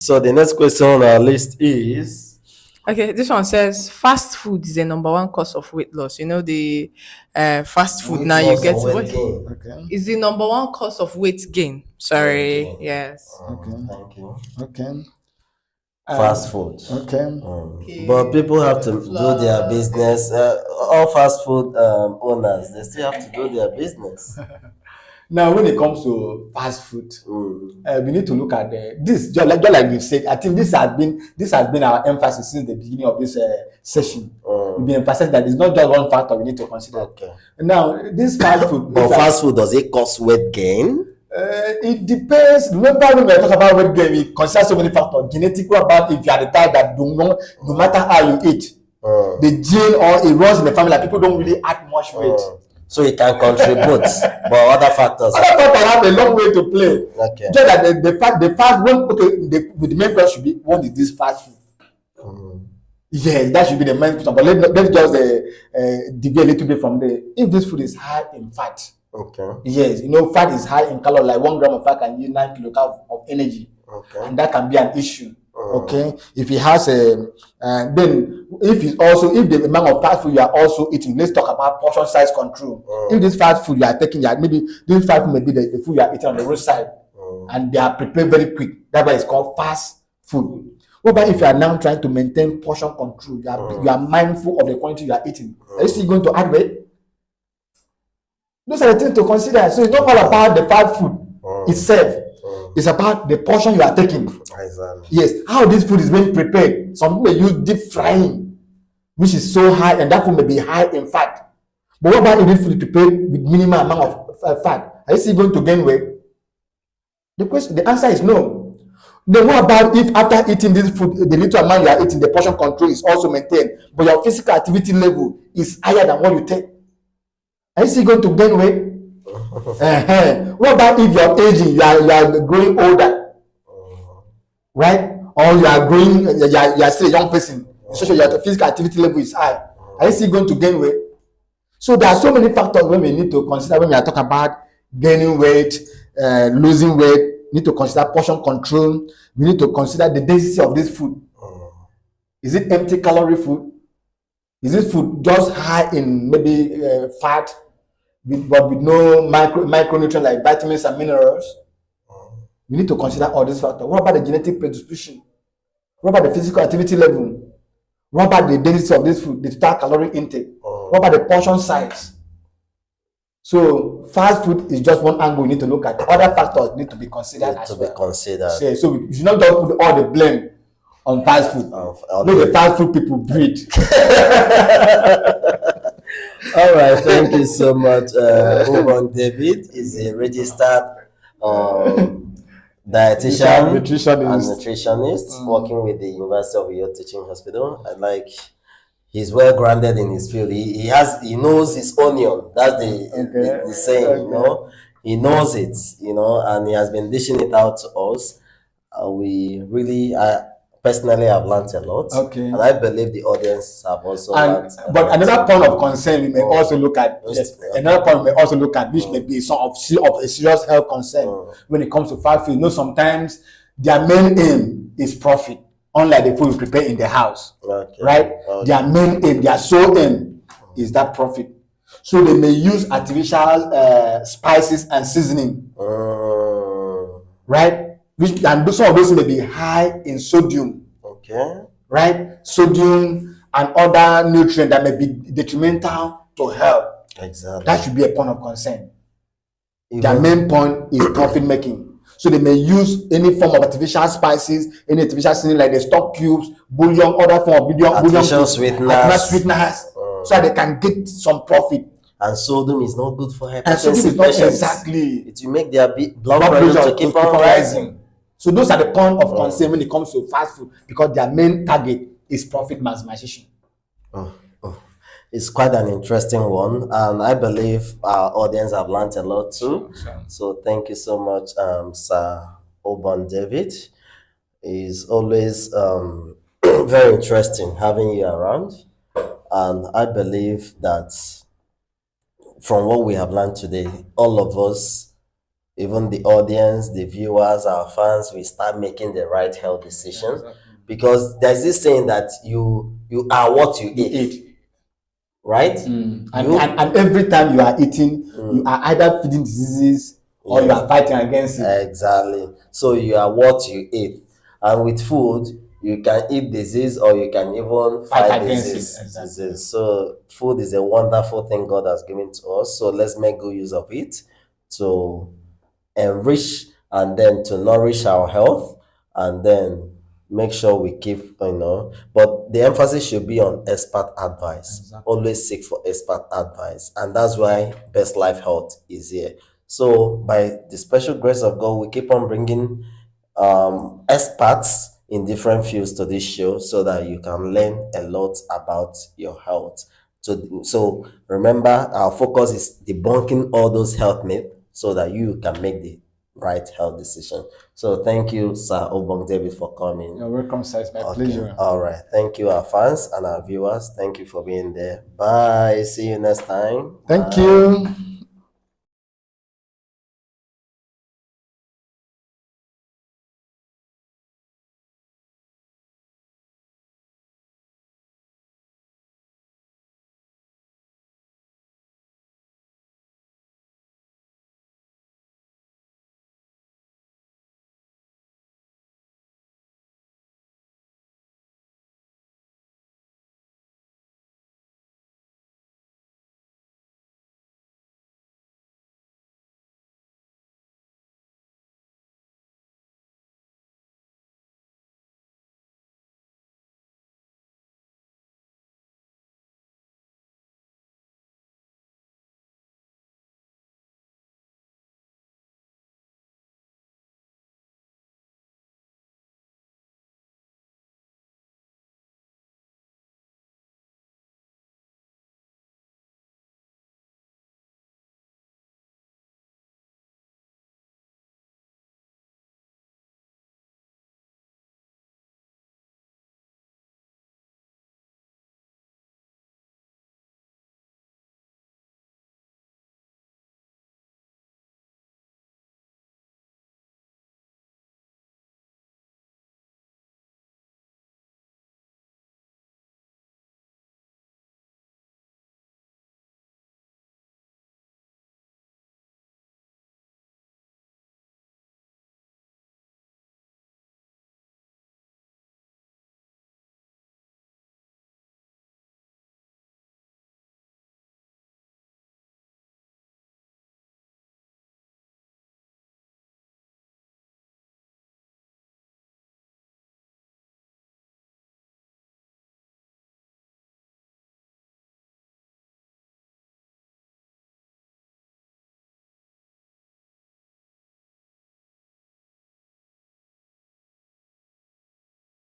So the next question on our list is Okay, this one says fast food is the number one cause of weight loss. You know the fast food weight now you loss get or weight what gain. Okay. is the number one cause of weight gain. Weight Sorry, gain. yes. Okay. Thank you. Okay. Fast food. Okay. But people have to do their business. All fast food owners, they still have to do their business. Now, when it comes to fast food, we need to look at this. Just like we've said, I think this has been our emphasis since the beginning of this session. We've been emphasizing that it's not just one factor we need to consider. Okay. Now, this fast food. But fast food, does it cause weight gain? It depends. Remember when we talk about weight gain, we consider so many factors. Genetic, what about if you are the type that no matter how you eat, the gene or it runs in the family, like people don't really add much weight. So it can contribute, but other factors. Other factors have a long way to play. Okay. Just that the fast one, the main question should be, what is this fast food? Yes, that should be the main question. But let's just deviate a little bit from there. If this food is high in fat, Okay. yes, fat is high in calorie. Like 1 gram of fat can use 9 kilocalories of energy, and that can be an issue. Okay, if it has then if the amount of fast food you are also eating, let's talk about portion size control. If this fast food you are taking, maybe this fast food may be the food you are eating on the roadside, and they are prepared very quick. That's why it's called fast food. What about if you are now trying to maintain portion control? You are mindful of the quantity you are eating. Are you still going to add weight? Those are the things to consider. So it's not all about the fast food itself. It's about the portion you are taking. Exactly. Yes, how this food is being prepared. Some people use deep frying, which is so high, and that food may be high in fat. But what about if this food is prepared with minimal amount of fat? Are you still going to gain weight? The answer is no. Then what about if after eating this food, the little amount you are eating, the portion control is also maintained, but your physical activity level is higher than what you take? Are you still going to gain weight? What about if you're aging, you are growing older, right? Or you are growing, you are still a young person, so your physical activity level is high. Are you still going to gain weight? So there are so many factors when we need to consider when we are talking about gaining weight, losing weight. We need to consider portion control. We need to consider the density of this food. Is it empty calorie food? Is this food just high in maybe fat, but with no micronutrients like vitamins and minerals? We need to consider all these factors. What about the genetic predisposition? What about the physical activity level? What about the density of this food, the total calorie intake? What about the portion size? So fast food is just one angle we need to look at. Other factors need to be considered as well. So we should not just put all the blame on fast food. Make the fast food people breed. All right, thank you so much. Obon David is a registered dietitian and nutritionist working with the University of York Teaching Hospital. And he's well grounded in his field. He knows his onion. That's the saying, He knows it, and he has been dishing it out to us. Personally, I've learned a lot. Okay. And I believe the audience have also learned. But another point of concern we may also look at, which may be of a serious health concern when it comes to fast food. Sometimes their main aim is profit, unlike the food we prepare in the house. Right? Okay. Their main aim, their sole aim is that profit. So they may use artificial spices and seasoning. Right? And some of those may be high in sodium. Okay. Right? Sodium and other nutrients that may be detrimental to health. Exactly. That should be a point of concern. Their main point is profit making. So they may use any form of artificial spices, any artificial seasoning like the stock cubes, bouillon, other form of artificial sweeteners, so they can get some profit. And sodium is not good for hypertensive And sodium is not patients. exactly. It will make their blood pressure to keep on rising. So those are the point of concern when it comes to fast food, because their main target is profit maximization. It's quite an interesting one, and I believe our audience have learned a lot too. Sure. So thank you so much, Sir Obon David. It's always very interesting having you around, and I believe that from what we have learned today, all of us even the audience, the viewers, our fans, we start making the right health decision. Exactly. Because there's this saying that you are what you eat, right? And every time you are eating, you are either feeding diseases or you are fighting against it. Exactly. So you are what you eat. And with food, you can eat disease or you can even fight against it. disease. Exactly. So food is a wonderful thing God has given to us. So let's make good use of it to enrich and then to nourish our health, and then make sure we keep, but the emphasis should be on expert advice. Exactly. Always seek for expert advice, and that's why Best Life Health is here. So by the special grace of God, we keep on bringing experts in different fields to this show so that you can learn a lot about your health. So remember, our focus is debunking all those health myths so that you can make the right health decision. So thank you, Sir Obong David, for coming. You're welcome, sir. It's my pleasure. All right. Thank you, our fans and our viewers. Thank you for being there. Bye. See you next time. Thank Bye. you.